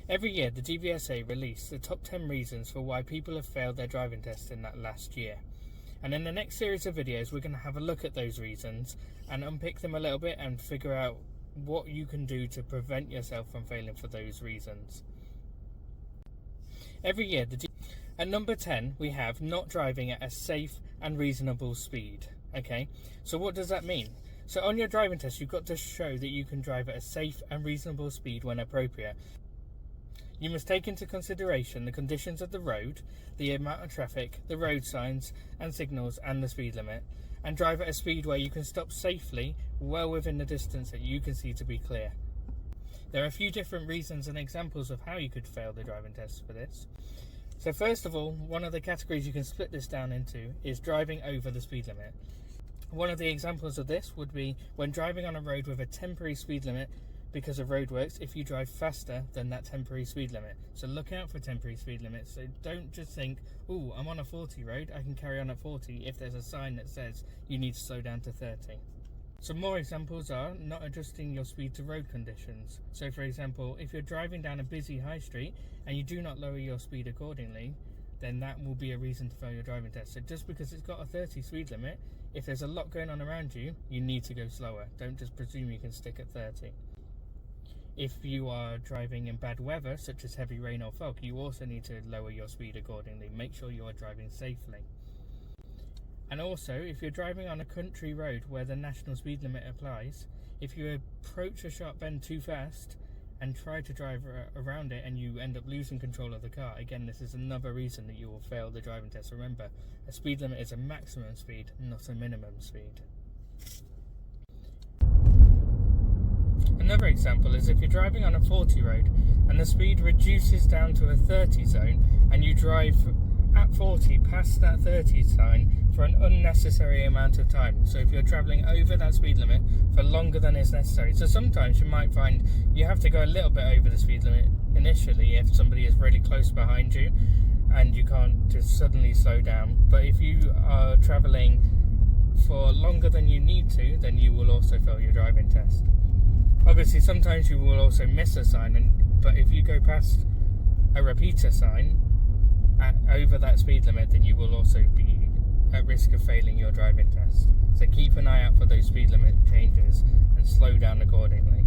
Every year, the DVSA release the top 10 reasons for why people have failed their driving test in that last year. And in the next series of videos, we're going to have a look at those reasons and unpick them a little bit and figure out what you can do to prevent yourself from failing for those reasons. Every year, at number 10, we have not driving at a safe and reasonable speed. Okay, so what does that mean? So on your driving test, you've got to show that you can drive at a safe and reasonable speed when appropriate. You must take into consideration the conditions of the road, the amount of traffic, the road signs and signals and the speed limit, and drive at a speed where you can stop safely well within the distance that you can see to be clear. There are a few different reasons and examples of how you could fail the driving test for this. So first of all, one of the categories you can split this down into is driving over the speed limit. One of the examples of this would be when driving on a road with a temporary speed limit because of roadworks, if you drive faster than that temporary speed limit. So look out for temporary speed limits. So don't just think, oh, I'm on a 40 road, I can carry on at 40 if there's a sign that says you need to slow down to 30. Some more examples are not adjusting your speed to road conditions. So for example, if you're driving down a busy high street and you do not lower your speed accordingly, then that will be a reason to fail your driving test. So just because it's got a 30 speed limit, if there's a lot going on around you, you need to go slower. Don't just presume you can stick at 30. If you are driving in bad weather, such as heavy rain or fog, you also need to lower your speed accordingly. Make sure you are driving safely. And also, if you're driving on a country road where the national speed limit applies, if you approach a sharp bend too fast and try to drive around it and you end up losing control of the car, again, this is another reason that you will fail the driving test. Remember, a speed limit is a maximum speed, not a minimum speed. Another example is if you're driving on a 40 road and the speed reduces down to a 30 zone and you drive at 40 past that 30 sign for an unnecessary amount of time. So if you're travelling over that speed limit for longer than is necessary. So sometimes you might find you have to go a little bit over the speed limit initially if somebody is really close behind you and you can't just suddenly slow down. But if you are travelling for longer than you need to, then you will also fail your driving test. Obviously, sometimes you will also miss a sign, but if you go past a repeater sign over that speed limit, then you will also be at risk of failing your driving test. So keep an eye out for those speed limit changes and slow down accordingly.